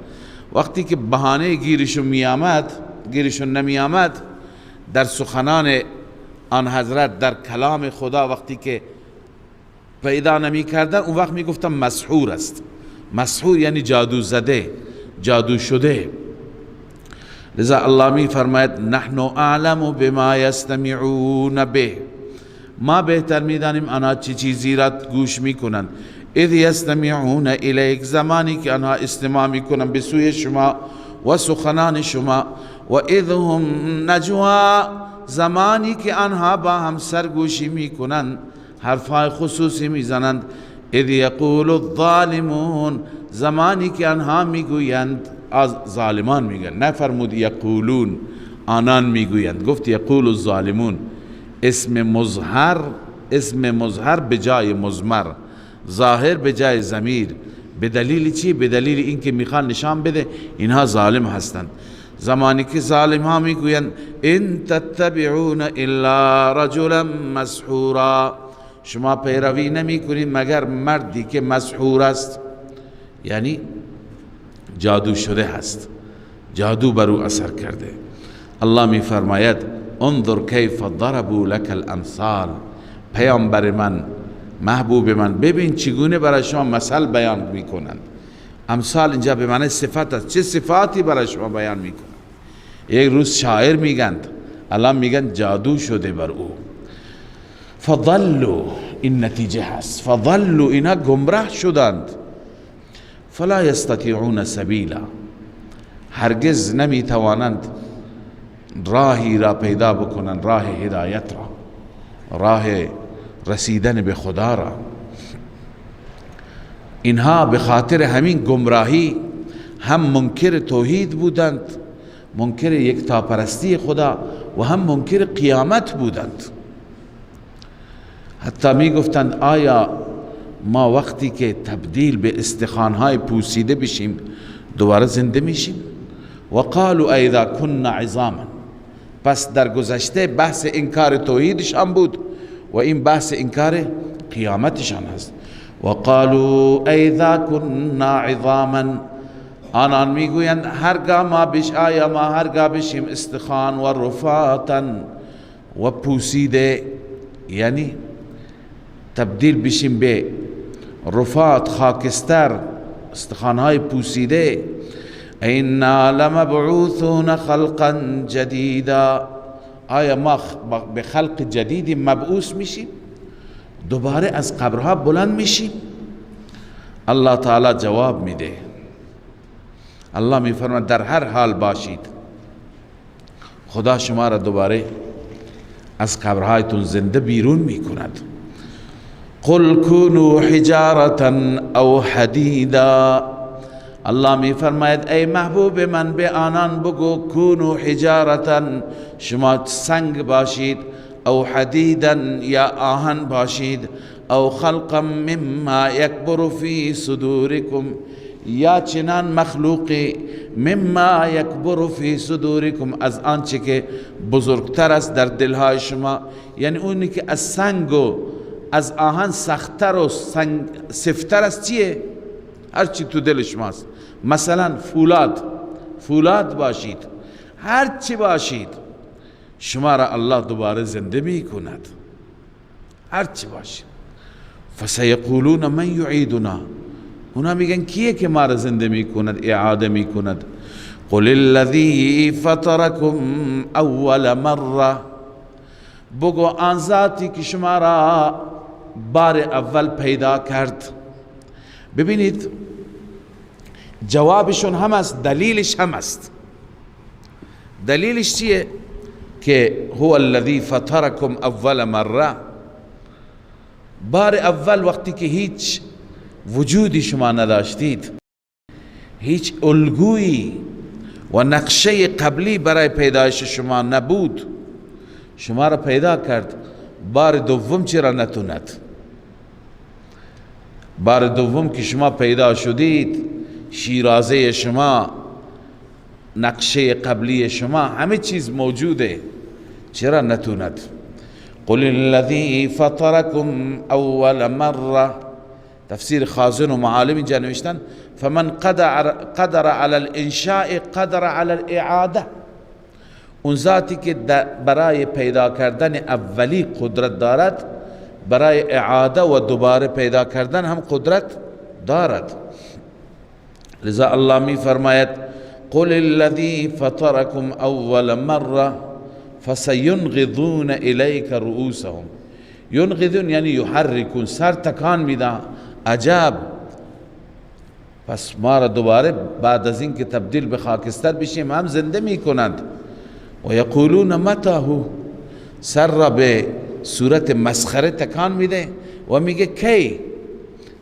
وقتی که بهانه گیرشون نمی آمد در سخنان آن حضرت، در کلام خدا وقتی که پیدا نمی کردن، اون وقت می گفتن مسحور است. مسحور یعنی جادو زده، جادو شده. لذا الله می فرماید نحن اعلم بما یستمعون به، ما بهتر می دانیم آنها چه چیزی را گوش می کنند. اذ یستمعون الیک، زمانی که آنها استماع می کنند به سوی شما و سخنان شما. و اذ هم نجوا، زمانی که آنها با هم سرگوشی می کنند، حرفهای خصوصی می زنند. اذ یقول الظالمون، زمانی که آنها می گویند، از ظالمان می گویند، نفرمود یقولون، آنان می گویند، گفت یقول الظالمون. اسم مظهر به جای مضمر، ظاهر به جای ضمیر. به دلیل چی؟ به دلیل اینکه میخوان نشان بده اینها ظالم هستند. زمانی که ظالم ها میگویند ان تتبعون الا رجلا مسحورا، شما پیروی نمی کنید مگر مردی که مسحور است، یعنی جادو شده هست، جادو بر او اثر کرده. الله می فرماید انظر کیف ضربوا لك الامثال، پیامبر من، محبوب من، ببین چگونه برای شما مثل بیان میکنند. امثال اینجا به معنی صفت است، چه صفاتی برای شما بیان میکنند. یک روز شاعر میگند، الان میگن جادو شده بر او. فضلوا، این نتیجه هست، فضلوا، اینا گمراه شدند. فلا یستطیعون سبیلا، هرگز نمیتوانند راهی را پیدا بکنند، راه هدایت را، راه رسیدن به خدا را. اینها به خاطر همین گمراهی هم منکر توحید بودند، منکر یکتاپرستی خدا، و هم منکر قیامت بودند. حتی می گفتند آیا ما وقتی که تبدیل به استخوان‌های پوسیده بشیم دوباره زنده میشیم؟ و قالوا اذا كنا عظاما، پس در گذشته بحث انکار توحیدشان بود و این بحث انکار قیامتشان هست. و قالوا اذا كنا عظاما، آنان میگویند هرگاه ما هرگاه بشیم استخوان و رفاتا و پوسیده، یعنی تبدیل بشیم به رفات، خاکستر، استخوانهای پوسیده. اینا لمبعوثون خلقا جدیدا، آیا ما به خلق جدیدی مبعوث میشیم؟ دوباره از قبرها بلند میشیم؟ الله تعالی جواب میده. الله میفرماید در هر حال باشید، خدا شما را دوباره از قبرهایتون زنده بیرون میکند. قل كونوا حجارة او حدیدا، الله می فرماید ای محبوب من به آنان بگو کونوا حجارة، شما سنگ باشید، او حدیدا یا آهن باشید، او خلقا مما یکبر فی صدورکم، یا چنان مخلوقی مما یکبر فی صدورکم، از آنچه که بزرگتر است در دلهای شما، یعنی اونی که از سنگ و از آهن سختتر و سفتر است چیه؟ هر چی تو دل شماست. مثلا فولاد باشید، هر چی باشید شما را الله دوباره زنده می کند، هر چی باشید. فسیقولون من یعیدنا، اونا میگن کیه که ما را زنده می کند، اعاده می کند. قل الذی فطرکم اول مره، بگو آن ذاتی که شما را بار اول پیدا کرد. ببینید جوابشون هم است، دلیلش هم است. دلیلش چیه؟ که هو الذی فطرکم اول مره، بار اول وقتی که هیچ وجودی شما نداشتید، هیچ الگویی و نقشه قبلی برای پیدایش شما نبود، شما را پیدا کرد. بار دوم چرا نتوند؟ بار دوم که شما پیدا شدید، شیرازه شما، نقشه قبلی شما، همه چیز موجوده، چرا نتوند؟ قل الذی فطرکم اول مره. تفسیر خازن و معالم اینجا نوشتن فمن قدر على الانشاء قدر على الاعاده. اون ذاتی که برای پیدا کردن اولی قدرت دارد، برای اعاده و دوباره پیدا کردن هم قدرت دارد. لذا الله می فرماید قل الذی فطرکم اول مره فسینغضون الیک رؤوسهم. ینغضون یعنی یحرکون، سر تکان میدن. عجب، پس ما را دوباره بعد از این که تبدیل به خاکستر بشیم هم زنده میکنند. و یقولون متى هو، سر را به صورت مسخره تکان میده و میگه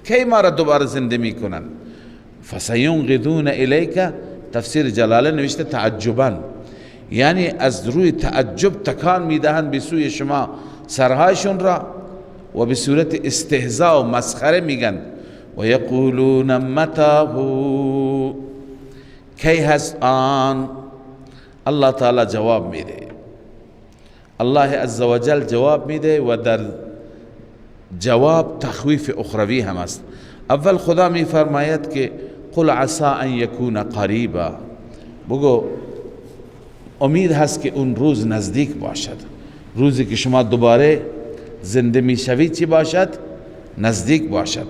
کی ما را دوباره زنده میکنند. فسینغضون الیک، تفسیر جلاله نوشته تعجبا، یعنی از روی تعجب تکان میدهند به سوی شما سرهایشون را و به صورت استهزاء و مسخره میگن. و یقولون متى هو، کی هست آن؟ الله تعالی جواب میده، الله عزوجل جواب میده و در جواب تخویف اخروی هم است. اول خدا می فرماید که قل عسى ان یکون قریبا، بگو امید هست که اون روز نزدیک باشد، روزی که شما دوباره زنده می شوید چی باشد؟ نزدیک باشد.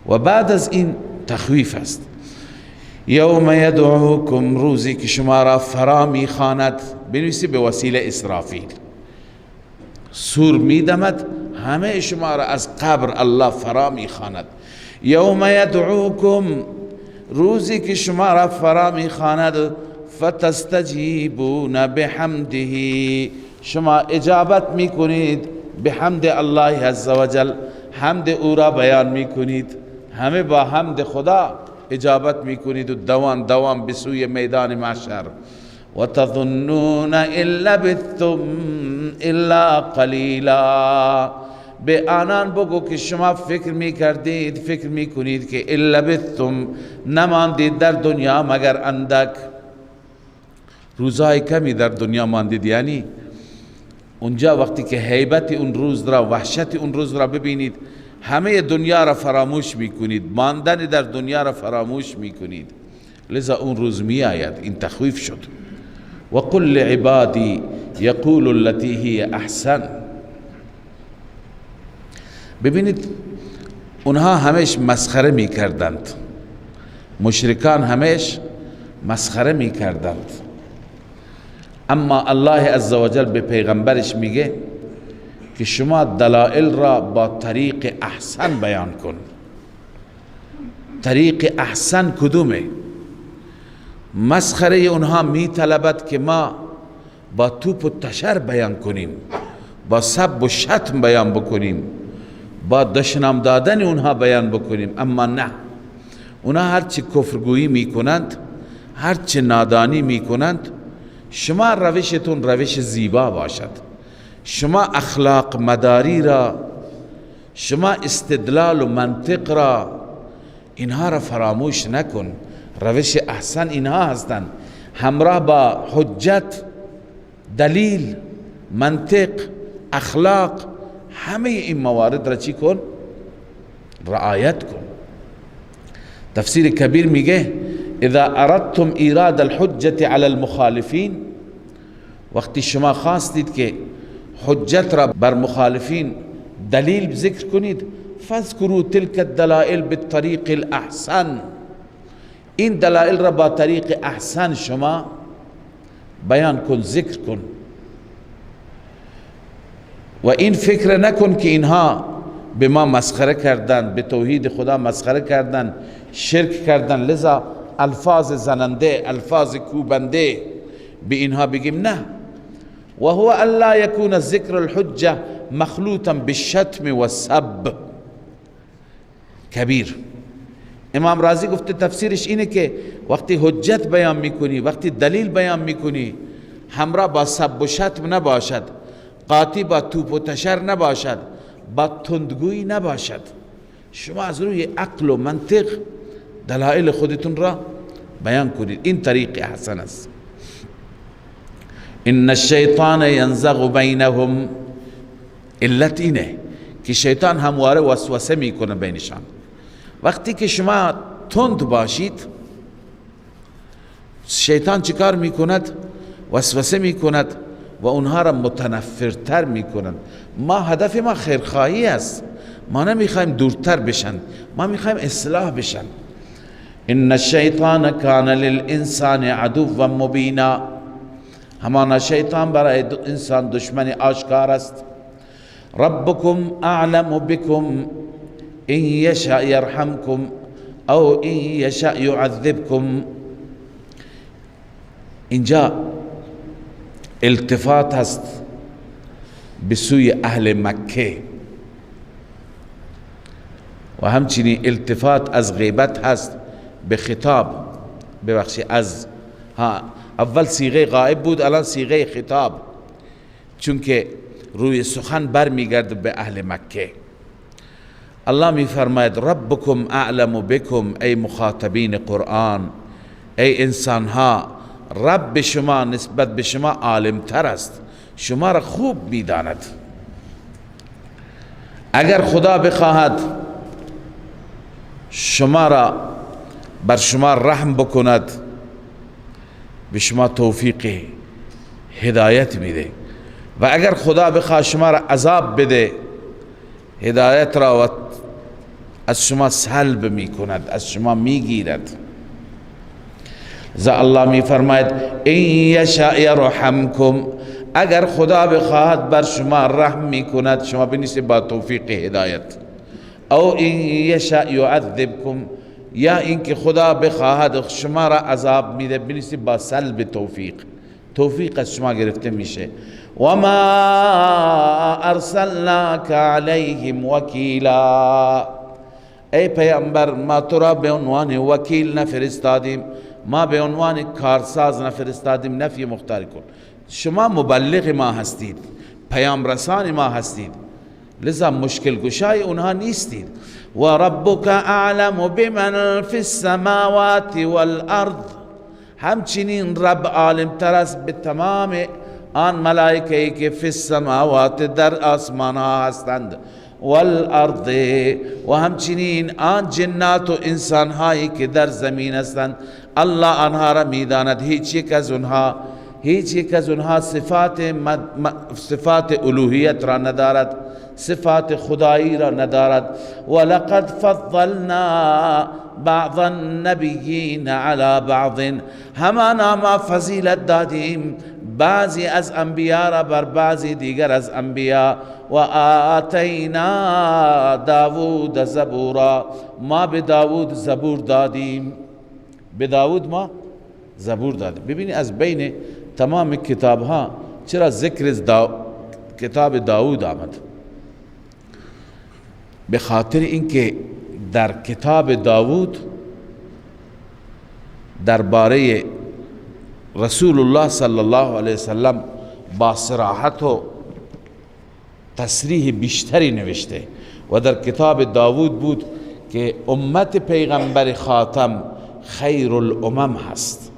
و بعد از این تخویف است. یوم یدعوکم، روزی که شما را فرا می خواند، بنویسی به وسیله اسرافیل، سور می دمد، همه شما را از قبر الله فرا می خواند. یوم یدعوکم، روزی که شما را فرا می خواند، فتستجیبون بحمده، شما اجابت می کنید به حمد الله عزوجل، حمد او را بیان می کنید، همه با حمد خدا اجابت می کنید و دوام به سوی میدان محشر. و تظنون ان لبثتم الا قلیلا، به آنان بگو که شما فکر می کنید که ان لبثتم، نماندید در دنیا مگر اندک، روزهای کمی در دنیا ماندید. یعنی اونجا وقتی که هیبت اون روز را، وحشت اون روز را ببینید، همه دنیا را فراموش میکنید، ماندن در دنیا را فراموش میکنید. لذا اون روز می آید. این تخویف شد. و قل لعبادی یقول التي هی احسن. ببینید اونها همش مسخره میکردند، مشرکان همش مسخره میکردند، اما الله عزوجل به پیغمبرش میگه که شما دلائل را با طریق احسن بیان کن. طریق احسن کدومه؟ مسخره اونها می طلبد که ما با توپ و تشر بیان کنیم، با سب و شتم بیان بکنیم، با دشنام دادن اونها بیان بکنیم، اما نه، اونها هرچی کفرگویی می کنند، هرچی نادانی می کنند، شما روشتون روش زیبا باشد، شما اخلاق مداری را، شما استدلال و منطق را، اینها را فراموش نکن. روش احسن اینها هستند، همراه با حجت، دلیل، منطق، اخلاق، همه این موارد را چی کن؟ رعایت کن. تفسیر کبیر میگه اذا اردتم ایراد الحجت علی المخالفین، وقتی شما خواستید که حجت را بر مخالفین دلیل ذکر کنید، فاذکروا تلک الدلائل بالطریق الاحسن، این دلائل را با طریق احسن شما بیان کن، ذکر کن. و این فکر نکن که اینها به ما مسخره کردن، به توحید خدا مسخره کردن، شرک کردن، لذا الفاظ زننده، الفاظ کوبنده به اینها بگیم. نه، وهو الا يكون ذکر الحجه مخلوطا بالشتم والسب کبیر. امام رازی گفته تفسیرش اینه که وقتی حجت بیان میکنی، وقتی دلیل بیان میکنی، همراه با سب و شتم نباشد، قاطی با توپ و تشر نباشد، با تندگویی نباشد. شما از روی عقل و منطق دلائل خودتون را بیان کنید. این طریق حسن است. ان الشیطان ینزغ بینهم، علت اینه که شیطان همواره وسوسه میکنه بینشان. وقتی که شما تند باشید، شیطان چیکار میکند؟ وسوسه میکند و اونها را متنفرتر میکنند. ما هدف ما خیرخواهی است، ما نمیخوایم دورتر بشن، ما میخوایم اصلاح بشن. ان الشیطان کان للانسان عدوا مبینا، همانا شیطان برای انسان دشمن آشکار است. ربکم اعلم بكم ان یشاء یرحمکم او ان یشاء یعذبکم. اینجا التفات هست به سوی اهل مکه و همچنین التفات از غیبت هست به خطاب، ببخشید از اول صیغه غائب بود، الان صیغه خطاب، چون که روی سخن برمیگرده به اهل مکه. الله می فرماید ربکم اعلم بكم، ای مخاطبین قرآن، ای انسان ها، رب شما نسبت به شما عالم تر است، شما را خوب میداند. اگر خدا بخواهد شما را بر شما رحم بکند، به شما توفیق هدایت میده، و اگر خدا بخواهد شما را عذاب بده، هدایت را از شما سلب میکند، از شما میگیرد. الله می فرماید ان یشاء یرحمکم، اگر خدا بخواهد بر شما رحم میکند، شما بنیسید با توفیق هدایت. او ان یشاء یعذبکم، یا اینکه خدا بخواهد شما را عذاب میده، بنیسید با سلب توفیق، توفیق از شما گرفته میشه. و ما ارسلناک علیهم وکیلا، ای پیامبر ما تو را به عنوان وکیل نفرستادیم، ما به عنوان کارساز نفرستادیم. نفی مختار کن، شما مبلغ ما هستید، پیام رسان ما هستید، لذا مشکل گشای اونها نیستید. و ربک اعلم بمن فی السماوات والارض، همچنین رب عالم تر است به تمام آن ملائکه‌ای که فی السماوات در آسمان ها هستند، والارض و همچنین آن جنات و انسان هایی که در زمین هستند. الله آنها را میداند، هیچ یک از اونها صفات الوهیت را ندارد، صفات خدایی را ندارد. ولقد فضلنا بعض النبیین علی بعض، همانا ما فضیلت دادیم بعضی از انبیاء را بر بعضی دیگر از انبیاء. و آتینا داوود زبورا، ما به داوود زبور دادیم، به داوود ما زبور دادیم. ببینید از بین تمام کتاب ها چرا ذکر کتاب داوود آمد؟ به خاطر اینکه در کتاب داوود درباره رسول الله صلی الله علیه وسلم با صراحت و تصریح بیشتری نوشته، و در کتاب داوود بود که امت پیغمبر خاتم خیر الامم هست.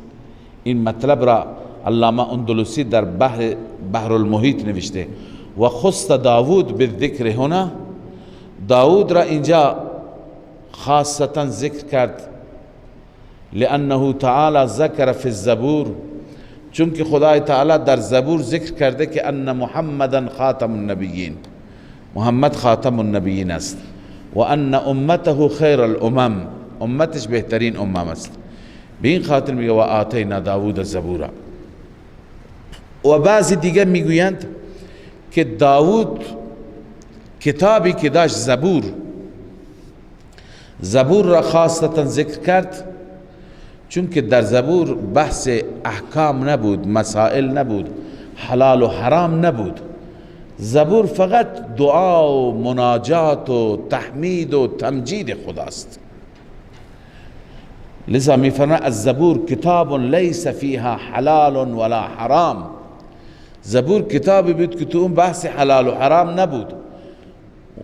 این مطلب را علامه اندلسی در بحر المحیط نوشته. و خص داوود بالذکر هنا، داوود را اینجا خاصتا ذکر کرد، لانه تعالی ذکر فی الزبور، چون که خدای تعالی در زبور ذکر کرده که ان محمدا خاتم النبیین، محمد خاتم النبیین است، و ان امته خیر الامم، امتش بهترین امم است. به این خاطر میگه و آتینا داوود زبورا. و بعضی دیگه میگویند که داوود کتابی که داشت زبور را خاصتا ذکر کرد، چون که در زبور بحث احکام نبود، مسائل نبود، حلال و حرام نبود. زبور فقط دعا و مناجات و تحمید و تمجید خداست. لذا می فرماید الزبور کتاب لیس فیها حلال ولا حرام. زبور کتابی بود که تو اون بحث حلال و حرام نبود،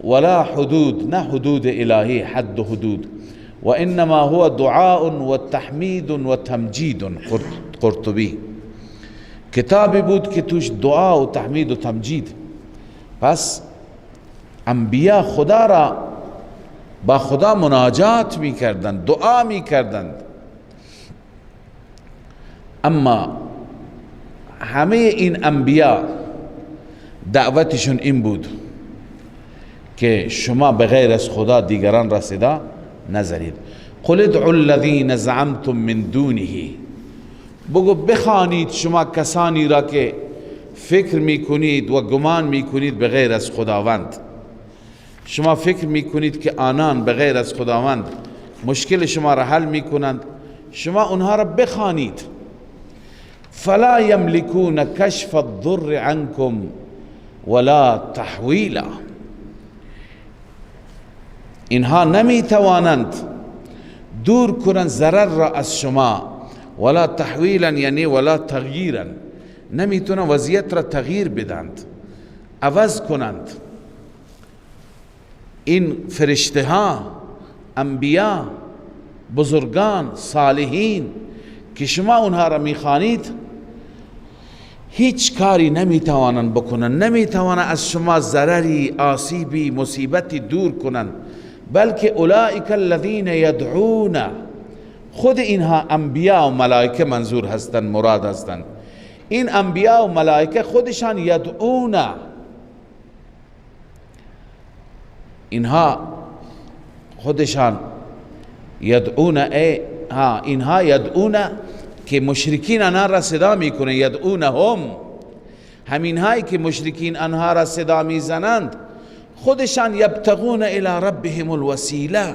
ولا حدود، نه حدود الهی، حد و حدود، و انما هو دعاء و تحمید و تمجید. قرطبی کتابی بود که توش دعا و تحمید و تمجید. پس انبیا خدا را با خدا مناجات می کردند، دعا می کردند. اما همه این انبیا دعوتشون این بود که شما بغیر از خدا دیگران را صدا نزنید. قل ادعوا الذین زعمتم من دونه، بگو بخوانید شما کسانی را که فکر میکنید و گمان میکنید بغیر از خداوند. شما فکر میکنید که آنان بغیر از خداوند مشکل شما را حل میکنند، شما اونها را بخوانید. فلا یملکون کشف الضر عنکم ولا تحویلا، اینها نمیتوانند دور کنند ضرر را از شما، ولا تحویلا یعنی ولا تغییرا، نمیتونن وضعیت را تغییر بدند، عوض کنند. این فرشته ها، انبیا، بزرگان، صالحین که شما اونها را میخوانید هیچ کاری نمیتوانند بکنند، نمیتوانند از شما ضرری، آسیبی، مصیبتی دور کنند. بلکه اولئک الذین یدعون، خود اینها انبیا و ملائکه منظور هستند، مراد هستند. این انبیا و ملائکه خودشان یدعون، اینها خودشان یدعون، اینها یدعون که مشرکین آنها را صدا میکنه، یدعونهم، همین هایی که مشرکین آنها را صدا میزنند خودشان یبتغون الی ربهم الوسیله،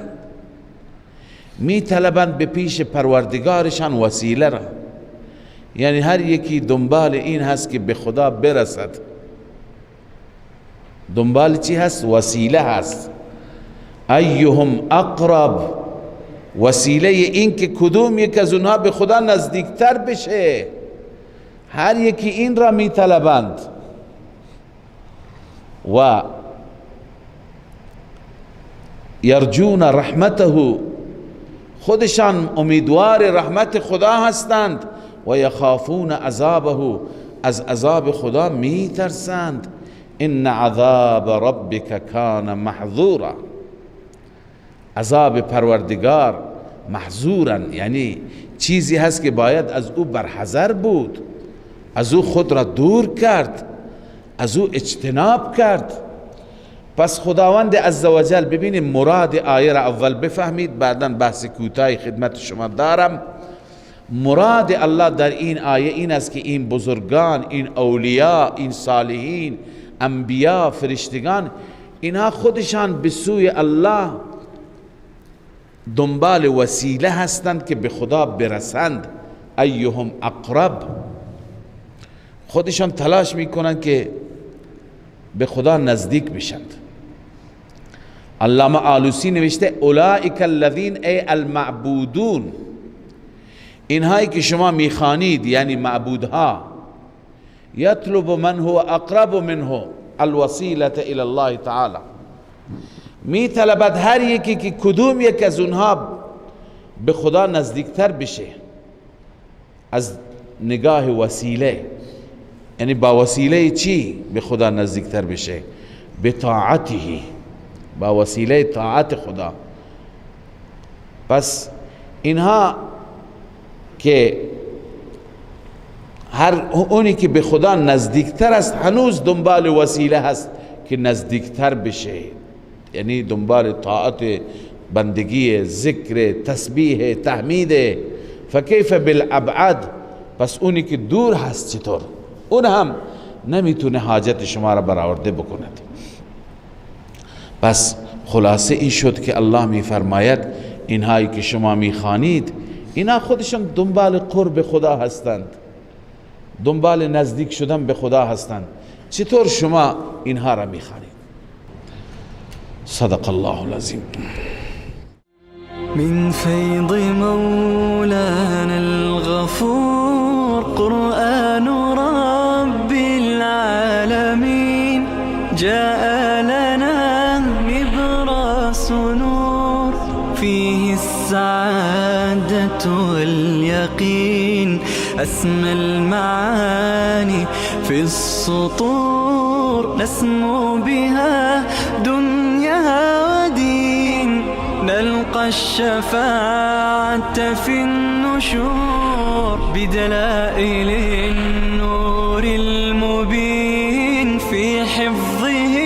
میطلبند به پیش پروردگارشان وسیله را. یعنی هر یکی دنبال این هست که به خدا برسد. دنبال چی هست؟ وسیله هست. ایهم اقرب، وسیله این که کدوم یک از اونها به خدا نزدیکتر بشه. هر یکی این را میطلبند. و یرجون رحمته، خودشان امیدوار رحمت خدا هستند. و یخافون عذابه، از عذاب خدا میترسند. ان عذاب ربک کان محذورا، عذاب پروردگار محذورا یعنی چیزی هست که باید از او برحذر بود، از او خود را دور کرد، از او اجتناب کرد. پس خداوند عزوجل، ببینید مراد آیه را اول بفهمید، بعدا بحث کوتاهی خدمت شما دارم. مراد الله در این آیه این است که این بزرگان، این اولیاء، این صالحین، انبیا، فرشتگان، اینها خودشان به سوی الله دنبال وسیله هستند که به خدا برسند. ایهم اقرب، خودشان تلاش میکنند که به خدا نزدیک بشند. علامه آلوسی نوشته اولئک الذین ای المعبودون، اینهایی که شما میخوانید یعنی معبودها، یطلب من هو اقرب منه الوسیله الی الله تعالی، می طلبد هر یکی که کدوم یک از اونها به خدا نزدیکتر بشه از نگاه وسیله. یعنی با وسیله چی به خدا نزدیکتر بشه؟ به طاعته، با وسیله طاعت خدا. پس اینها که هر اونی که به خدا نزدیکتر است هنوز دنبال وسیله هست که نزدیکتر بشه، یعنی دنبال طاعت، بندگی، ذکر، تسبیح، تحمید. فکیف بالابعد، پس اونی که دور هست چطور؟ اون هم نمیتونه حاجت شما را برآورده بکند. پس خلاصه این شد که الله میفرماید اینهایی که شما میخوانید اینا خودشان دنبال قرب خدا هستند، دنبال نزدیک شدن به خدا هستند. چطور شما اینها را میخوانید؟ صدق الله العظیم. من فيض مولانا الغفور قرآن رب العالمين جاء لنا نبراس نور فيه السعادة واليقين أسمى المعاني في السطور نسمو بها دنيا ودين نلقى الشفاعة في النشور بدلائل النور المبين في حفظه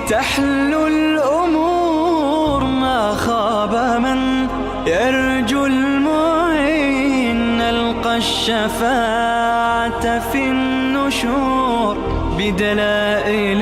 تحلو الأمور ما خاب من يرجو المعين نلقى الشفاعة في النشور بدلائل